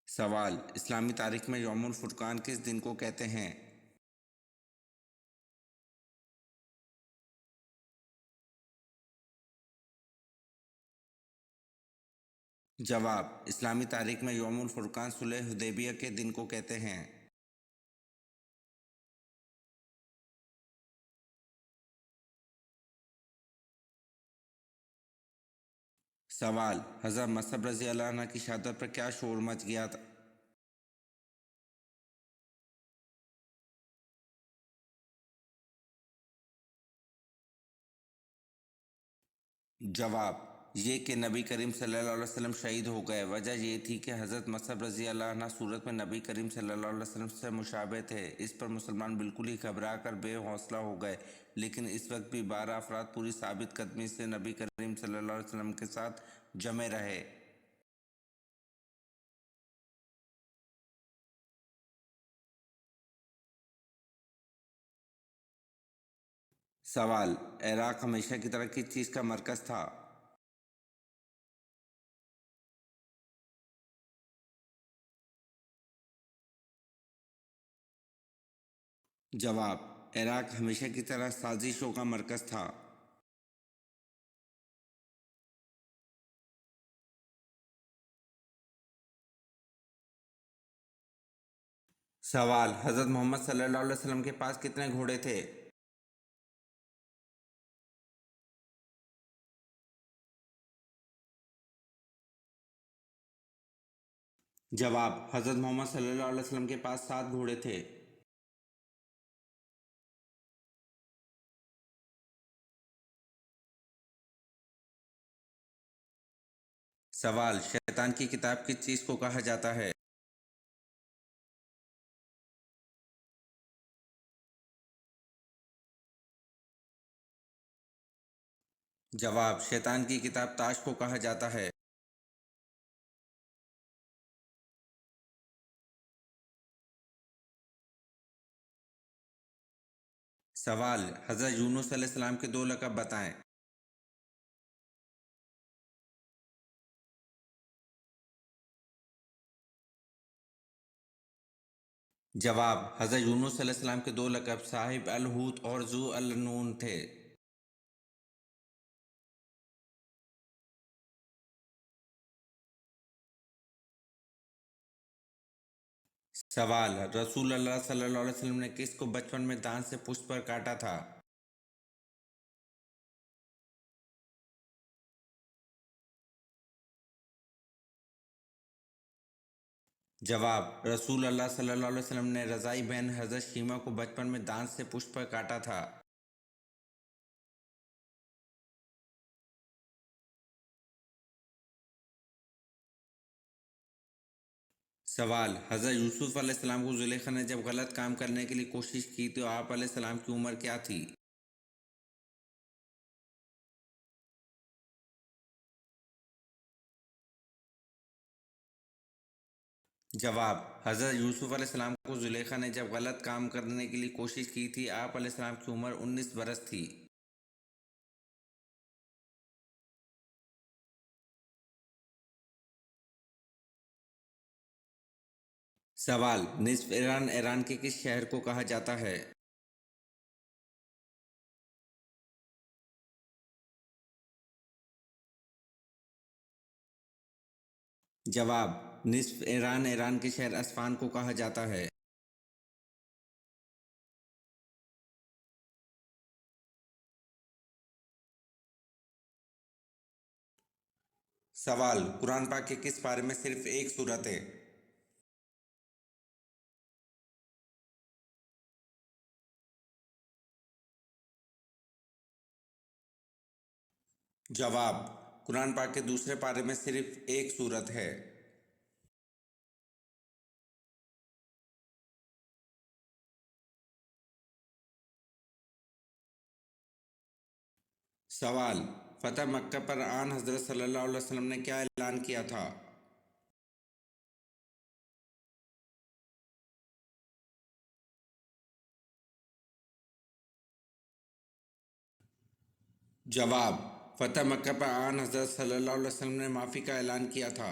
سوال: اسلامی تاریخ میں یوم الفرقان کس دن کو کہتے ہیں؟ جواب: اسلامی تاریخ میں یوم الفرقان صلح حدیبیہ کے دن کو کہتے ہیں۔ سوال: حضرت مصعب رضی اللہ عنہ کی شہادت پر کیا شور مچ گیا تھا؟ جواب: یہ کہ نبی کریم صلی اللہ علیہ وسلم شہید ہو گئے۔ وجہ یہ تھی کہ حضرت مصعب رضی اللہ عنہ صورت میں نبی کریم صلی اللہ علیہ وسلم سے مشابہ تھے۔ اس پر مسلمان بالکل ہی گھبرا کر بے حوصلہ ہو گئے، لیکن اس وقت بھی 12 افراد پوری ثابت قدمی سے نبی کریم صلی اللہ علیہ وسلم کے ساتھ جمے رہے۔ سوال: عراق ہمیشہ کی طرح کس چیز کا مرکز تھا؟ جواب: عراق ہمیشہ کی طرح سازشوں کا مرکز تھا۔ سوال: حضرت محمد صلی اللہ علیہ وسلم کے پاس کتنے گھوڑے تھے؟ جواب: حضرت محمد صلی اللہ علیہ وسلم کے پاس 7 گھوڑے تھے۔ سوال: شیطان کی کتاب کس چیز کو کہا جاتا ہے؟ جواب: شیطان کی کتاب تاش کو کہا جاتا ہے۔ سوال: حضرت یونس علیہ السلام کے 2 لقب بتائیں۔ جواب: حضرت یونس علیہ السلام کے 2 لقب صاحب الحوت اور ذو النون تھے۔ سوال: رسول اللہ صلی اللہ علیہ وسلم نے کس کو بچپن میں دانت سے پشت پر کاٹا تھا؟ جواب: رسول اللہ صلی اللہ علیہ وسلم نے رضائی بہن حضرت شیمہ کو بچپن میں دانت سے پشت پر کاٹا تھا۔ سوال: حضرت یوسف علیہ السلام کو زلیخا نے جب غلط کام کرنے کے لیے کوشش کی تو آپ علیہ السلام کی عمر کیا تھی؟ جواب: حضرت یوسف علیہ السلام کو زلیخا نے جب غلط کام کرنے کے لیے کوشش کی تھی آپ علیہ السلام کی عمر 19 برس تھی۔ سوال: نصف ایران ایران کے کس شہر کو کہا جاتا ہے؟ جواب: نصف ایران ایران کے شہر اصفہان کو کہا جاتا ہے۔ سوال: قرآن پاک کے کس پارے میں صرف ایک سورت ہے؟ جواب: قرآن پاک کے دوسرے پارے میں صرف ایک سورت ہے۔ سوال: فتح مکہ پر آن حضرت صلی اللہ علیہ وسلم نے کیا اعلان کیا تھا؟ جواب: فتح مکہ پر آن حضرت صلی اللہ علیہ وسلم نے معافی کا اعلان کیا تھا۔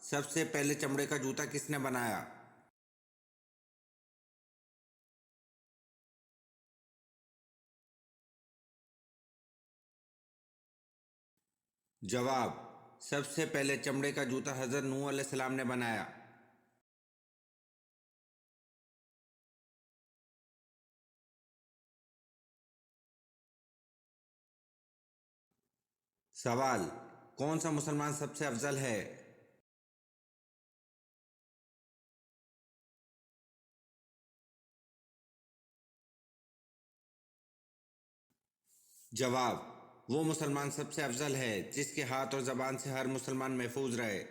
سب سے پہلے چمڑے کا جوتا کس نے بنایا؟ جواب: سب سے پہلے چمڑے کا جوتا حضرت نوح علیہ السلام نے بنایا؟ سوال: کون سا مسلمان سب سے افضل ہے؟ جواب: وہ مسلمان سب سے افضل ہے جس کے ہاتھ اور زبان سے ہر مسلمان محفوظ رہے۔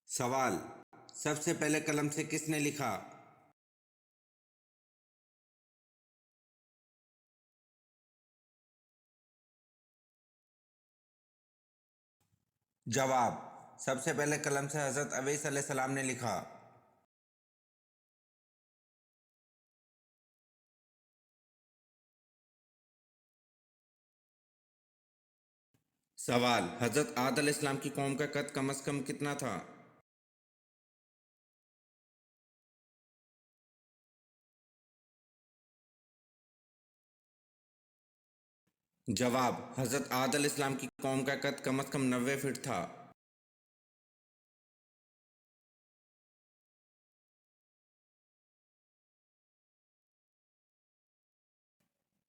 سوال: سب سے پہلے قلم سے کس نے لکھا؟ جواب: سب سے پہلے قلم سے حضرت اویس علیہ السلام نے لکھا۔ سوال: حضرت عاد علیہ السلام کی قوم کا قد کم از کم کتنا تھا؟ جواب: حضرت عاد علیہ السلام کی قوم کا قد کم از کم 90 فٹ تھا۔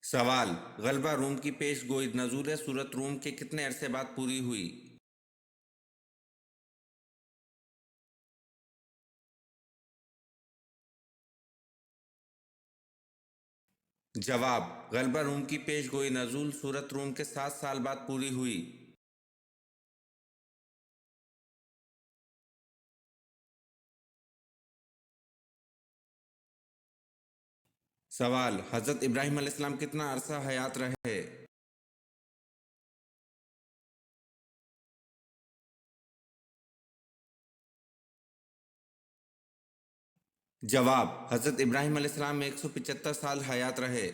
سوال: غلبہ روم کی پیش گوئی نزول سورۃ روم کے کتنے عرصے بعد پوری ہوئی؟ جواب: غلبہ روم کی پیش گوئی نزول سورۃ روم کے 7 سال بعد پوری ہوئی۔ سوال: حضرت ابراہیم علیہ السلام کتنا عرصہ حیات رہے؟ جواب: حضرت ابراہیم علیہ السلام 175 سال حیات رہے۔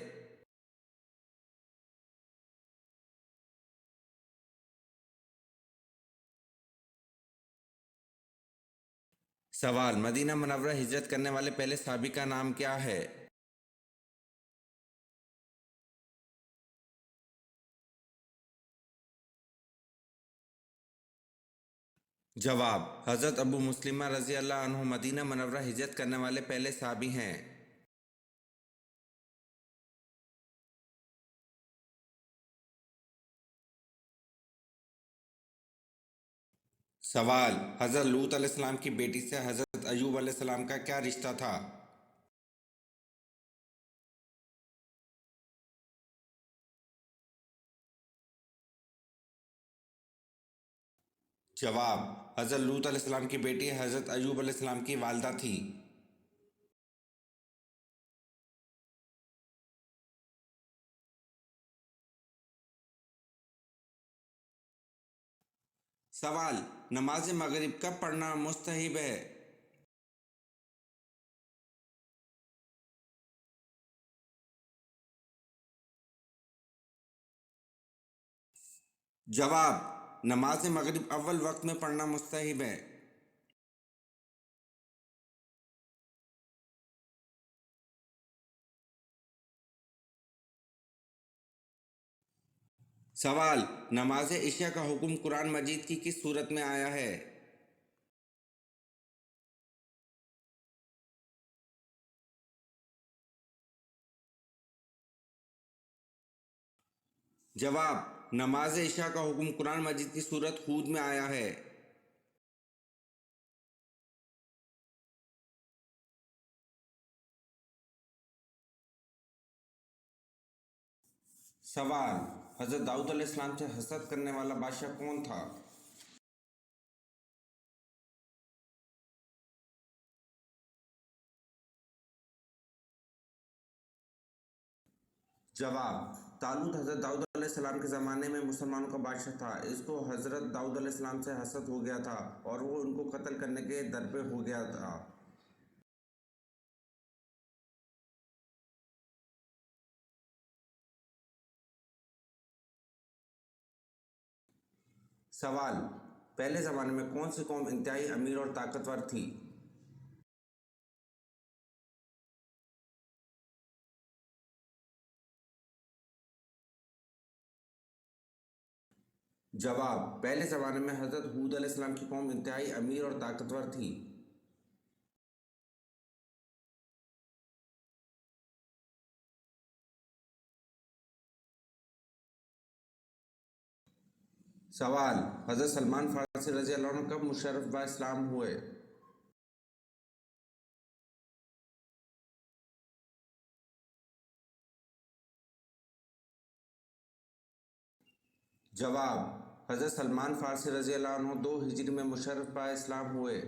سوال: مدینہ منورہ ہجرت کرنے والے پہلے صحابی کا نام کیا ہے؟ جواب: حضرت ابو مسلمہ رضی اللہ عنہ مدینہ منورہ ہجرت کرنے والے پہلے صحابی ہیں۔ سوال: حضرت لوط علیہ السلام کی بیٹی سے حضرت ایوب علیہ السلام کا کیا رشتہ تھا؟ جواب: حضرت لوط علیہ السلام کی بیٹی حضرت ایوب علیہ السلام کی والدہ تھی۔ سوال: نماز مغرب کب پڑھنا مستحب ہے؟ جواب: نماز مغرب اول وقت میں پڑھنا مستحب ہے۔ سوال: نماز عشاء کا حکم قرآن مجید کی کس صورت میں آیا ہے؟ جواب: نماز عشاء کا حکم قرآن مجید کی سورۃ ہود میں آیا ہے۔ سوال: حضرت داؤد علیہ السلام سے حسد کرنے والا بادشاہ کون تھا؟ جواب: طالوت حضرت داؤد علیہ السلام کے زمانے میں مسلمانوں کا بادشاہ تھا۔ اس کو حضرت داؤد علیہ السلام سے حسد ہو گیا تھا اور وہ ان کو قتل کرنے کے در پہ ہو گیا تھا۔ سوال: پہلے زمانے میں کون سی قوم انتہائی امیر اور طاقتور تھی؟ جواب: پہلے زمانے میں حضرت ہود علیہ السلام کی قوم انتہائی امیر اور طاقتور تھی۔ سوال: حضرت سلمان فارسی رضی اللہ عنہ کب مشرف با اسلام ہوئے؟ جواب: حضرت سلمان فارسی رضی اللہ عنہ 2 ہجری میں مشرف با اسلام ہوئے۔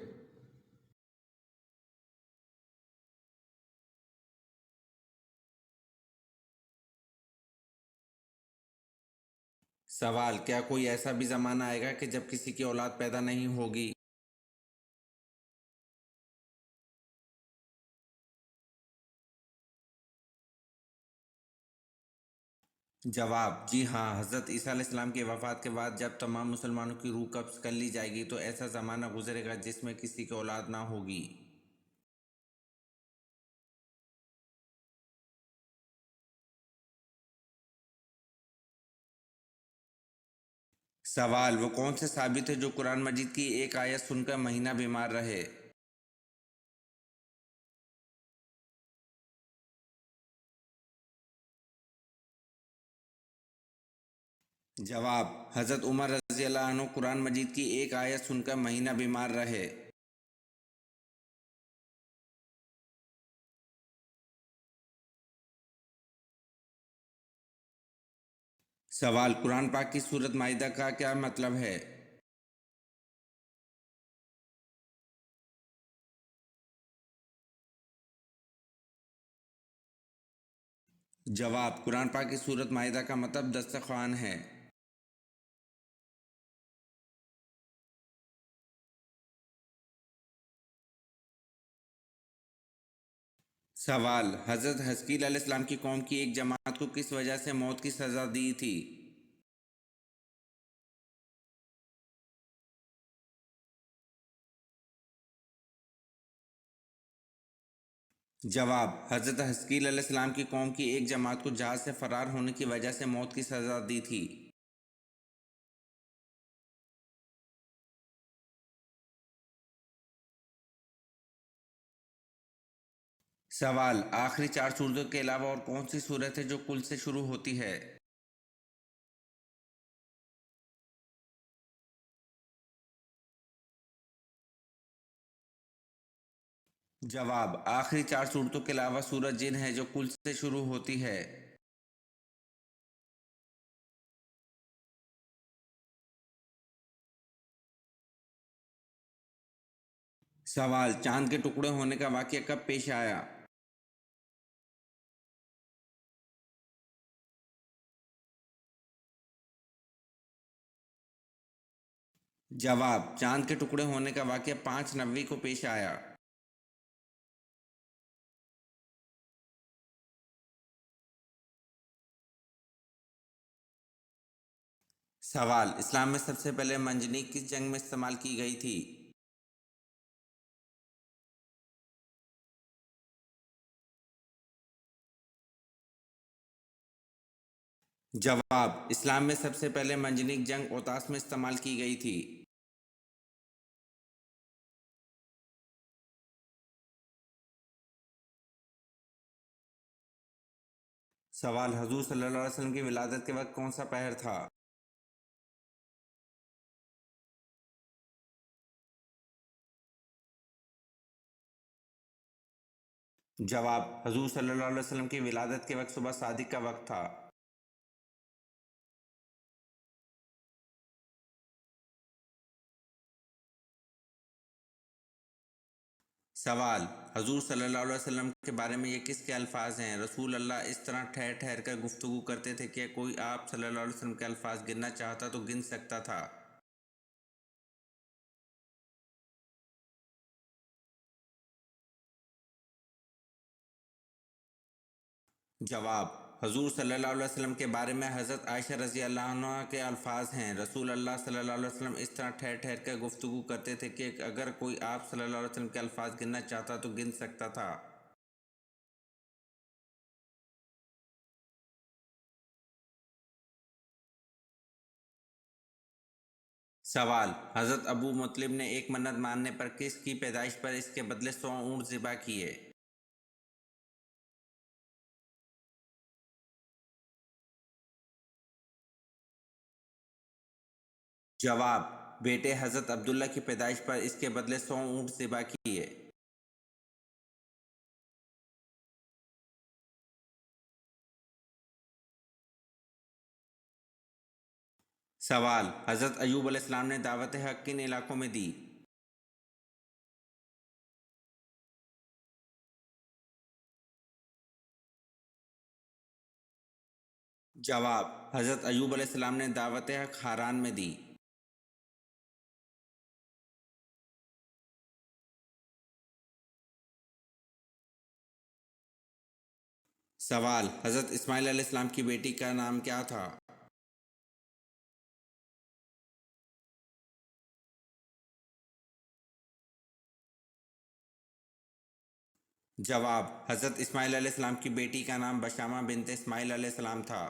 سوال: کیا کوئی ایسا بھی زمانہ آئے گا کہ جب کسی کی اولاد پیدا نہیں ہوگی؟ جواب: جی ہاں، حضرت عیسیٰ علیہ السلام کی وفات کے بعد جب تمام مسلمانوں کی روح قبض کر لی جائے گی تو ایسا زمانہ گزرے گا جس میں کسی کی اولاد نہ ہوگی۔ سوال: وہ کون سے ثابت ہے جو قرآن مجید کی ایک آیت سن کر مہینہ بیمار رہے؟ جواب: حضرت عمر رضی اللہ عنہ قرآن مجید کی ایک آیت سن کر مہینہ بیمار رہے۔ سوال: قرآن پاک کی سورۃ مائدہ کا کیا مطلب ہے؟ جواب: قرآن پاک کی سورۃ مائدہ کا مطلب دسترخوان ہے۔ سوال: حضرت حزقیل علیہ السلام کی قوم کی ایک جماعت کو کس وجہ سے موت کی سزا دی تھی؟ جواب: حضرت حزقیل علیہ السلام کی قوم کی ایک جماعت کو جہاز سے فرار ہونے کی وجہ سے موت کی سزا دی تھی۔ سوال: آخری 4 سورتوں کے علاوہ اور کون سی سورت ہے جو کل سے شروع ہوتی ہے؟ جواب: آخری 4 سورتوں کے علاوہ سورت جن ہے جو کل سے شروع ہوتی ہے۔ سوال: چاند کے ٹکڑے ہونے کا واقعہ کب پیش آیا؟ جواب: چاند کے ٹکڑے ہونے کا واقعہ 5/9 کو پیش آیا۔ سوال: اسلام میں سب سے پہلے منجنیق کس جنگ میں استعمال کی گئی تھی؟ جواب: اسلام میں سب سے پہلے منجنیق جنگ اوتاس میں استعمال کی گئی تھی۔ سوال: حضور صلی اللہ علیہ وسلم کی ولادت کے وقت کون سا پہر تھا؟ جواب: حضور صلی اللہ علیہ وسلم کی ولادت کے وقت صبح صادق کا وقت تھا۔ سوال: حضور صلی اللہ علیہ وسلم کے بارے میں یہ کس کے الفاظ ہیں؟ رسول اللہ اس طرح ٹھہر ٹھہر کر گفتگو کرتے تھے کہ کوئی آپ صلی اللہ علیہ وسلم کے الفاظ گننا چاہتا تو گن سکتا تھا۔ جواب: حضور صلی اللہ علیہ وسلم کے بارے میں حضرت عائشہ رضی اللہ عنہ کے الفاظ ہیں، رسول اللہ صلی اللہ علیہ وسلم اس طرح ٹھہر ٹھہر کر گفتگو کرتے تھے کہ اگر کوئی آپ صلی اللہ علیہ وسلم کے الفاظ گننا چاہتا تو گن سکتا تھا۔ سوال: حضرت ابو مطلب نے ایک منت ماننے پر کس کی پیدائش پر اس کے بدلے 100 اونٹ ذبح کیے؟ جواب: بیٹے حضرت عبداللہ کی پیدائش پر اس کے بدلے 100 اونٹ ذبح کیے۔ سوال: حضرت ایوب علیہ السلام نے دعوت حق کن علاقوں میں دی؟ جواب: حضرت ایوب علیہ السلام نے دعوت حق ہاران میں دی۔ سوال: حضرت اسماعیل علیہ السلام کی بیٹی کا نام کیا تھا؟ جواب: حضرت اسماعیل علیہ السلام کی بیٹی کا نام بشامہ بنت اسماعیل علیہ السلام تھا۔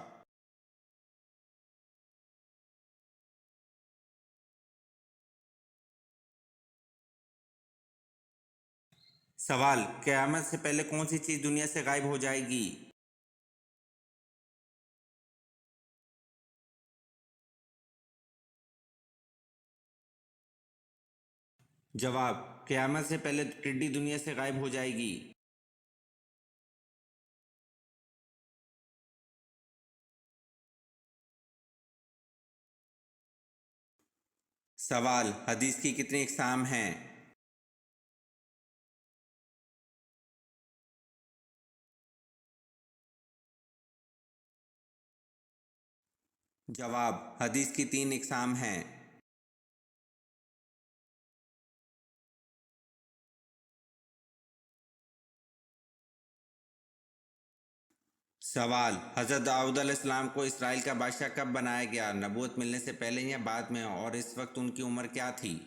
سوال: قیامت سے پہلے کون سی چیز دنیا سے غائب ہو جائے گی؟ جواب: قیامت سے پہلے ٹڈی دنیا سے غائب ہو جائے گی۔ سوال: حدیث کی کتنی اقسام ہیں؟ جواب: حدیث کی 3 اقسام ہیں۔ سوال: حضرت داؤد علیہ السلام کو اسرائیل کا بادشاہ کب بنایا گیا؟ نبوت ملنے سے پہلے یا بعد میں، اور اس وقت ان کی عمر کیا تھی؟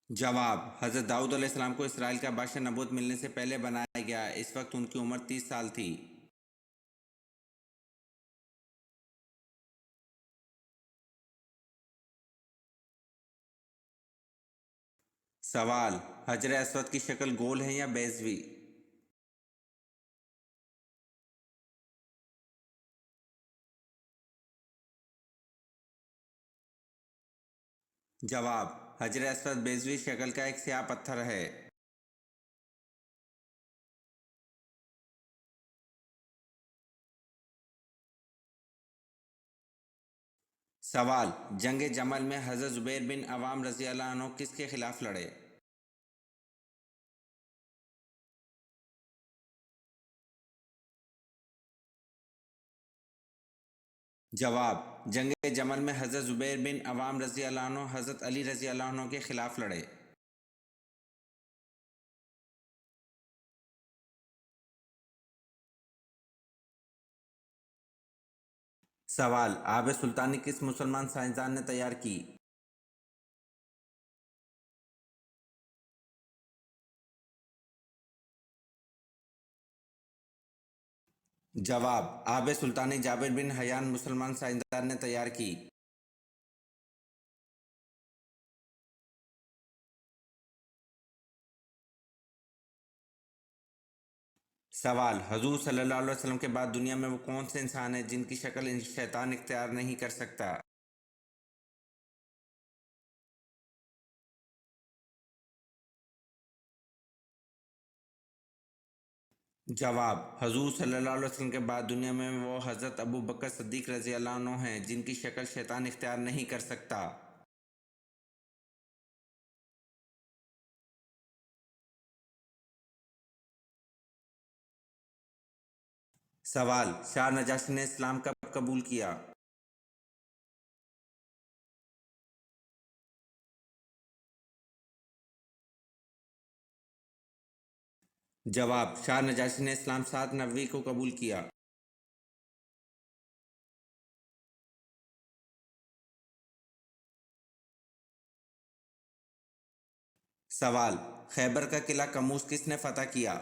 جواب: حضرت داؤد علیہ السلام کو اسرائیل کا بادشاہ نبوت ملنے سے پہلے بنایا گیا، اس وقت ان کی عمر 30 سال تھی۔ سوال: حجر اسود کی شکل گول ہے یا بیضوی؟ جواب: حجر اسود بیضوی شکل کا ایک سیاہ پتھر ہے۔ سوال: جنگ جمل میں حضرت زبیر بن عوام رضی اللہ عنہ کس کے خلاف لڑے؟ جواب: جنگ جمل میں حضرت زبیر بن عوام رضی اللہ عنہ حضرت علی رضی اللہ عنہ کے خلاف لڑے۔ سوال: آب سلطانی کس مسلمان سائنسدان نے تیار کی؟ جواب: آب سلطانی جابر بن حیان مسلمان سائنسدان نے تیار کی۔ سوال: حضور صلی اللہ علیہ وسلم کے بعد دنیا میں وہ کون سے انسان ہیں جن کی شکل شیطان اختیار نہیں کر سکتا؟ جواب: حضور صلی اللہ علیہ وسلم کے بعد دنیا میں وہ حضرت ابو بکر صدیق رضی اللہ عنہ ہیں جن کی شکل شیطان اختیار نہیں کر سکتا۔ سوال: شاہ نجاشی نے اسلام کب قبول کیا؟ جواب: شاہ نجاشی نے اسلام 7 نوی کو قبول کیا۔ سوال: خیبر کا قلعہ کموش کس نے فتح کیا؟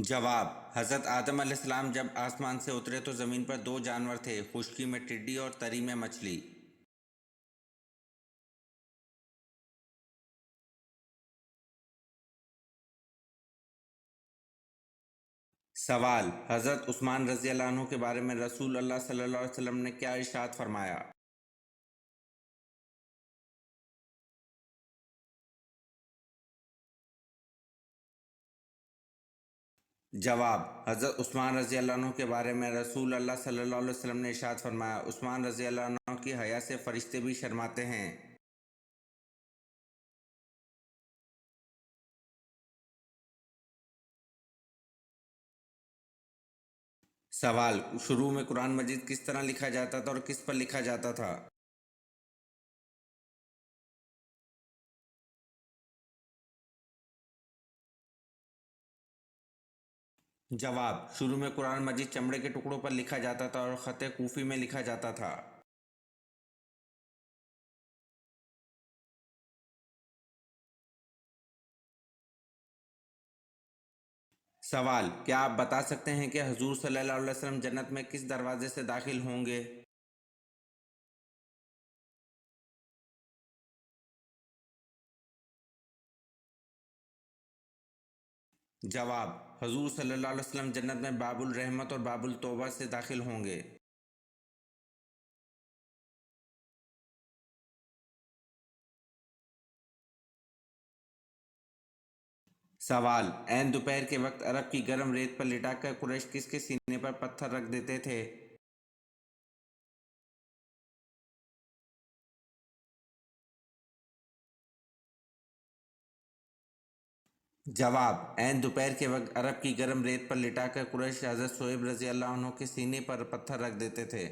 جواب: حضرت آدم علیہ السلام جب آسمان سے اترے تو زمین پر دو جانور تھے، خشکی میں ٹڈی اور تری میں مچھلی۔ سوال: حضرت عثمان رضی اللہ عنہ کے بارے میں رسول اللہ صلی اللہ علیہ وسلم نے کیا ارشاد فرمایا؟ جواب: حضرت عثمان رضی اللہ عنہ کے بارے میں رسول اللہ صلی اللہ علیہ وسلم نے ارشاد فرمایا، عثمان رضی اللہ عنہ کی حیا سے فرشتے بھی شرماتے ہیں۔ سوال: شروع میں قرآن مجید کس طرح لکھا جاتا تھا اور کس پر لکھا جاتا تھا؟ جواب: شروع میں قرآن مجید چمڑے کے ٹکڑوں پر لکھا جاتا تھا اور خط کوفی میں لکھا جاتا تھا۔ سوال: کیا آپ بتا سکتے ہیں کہ حضور صلی اللہ علیہ وسلم جنت میں کس دروازے سے داخل ہوں گے؟ جواب: حضور صلی اللہ علیہ وسلم جنت میں باب الرحمت اور باب التوبہ سے داخل ہوں گے۔ سوال: عین دوپہر کے وقت عرب کی گرم ریت پر لٹا کر قریش کس کے سینے پر پتھر رکھ دیتے تھے؟ جواب: عین دوپہر کے وقت عرب کی گرم ریت پر لٹا کر قریش حضرت صہیب رضی اللہ عنہ کے سینے پر پتھر رکھ دیتے تھے۔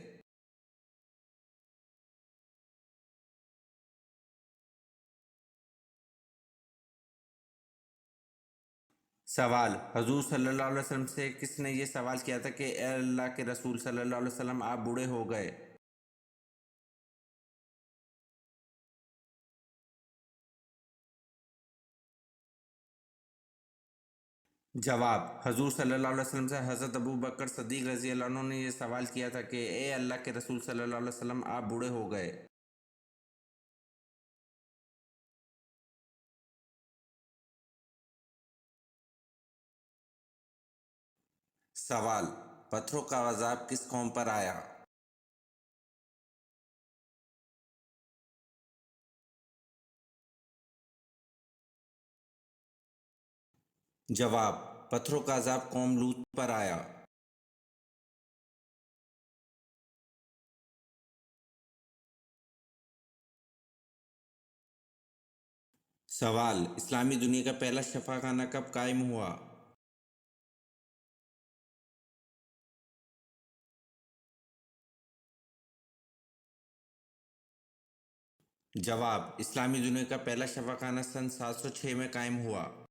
سوال: حضور صلی اللہ علیہ وسلم سے کس نے یہ سوال کیا تھا کہ اے اللہ کے رسول صلی اللہ علیہ وسلم آپ بوڑھے ہو گئے؟ جواب: حضور صلی اللہ علیہ وسلم سے حضرت ابو بکر صدیق رضی اللہ عنہ نے یہ سوال کیا تھا کہ اے اللہ کے رسول صلی اللہ علیہ وسلم آپ بوڑھے ہو گئے۔ سوال: پتھروں کا عذاب کس قوم پر آیا؟ جواب: پتھروں کا عذاب قوم لوط پر آیا۔ سوال: اسلامی دنیا کا پہلا شفا خانہ کب قائم ہوا؟ جواب: اسلامی دنیا کا پہلا شفا خانہ سن 706 میں قائم ہوا۔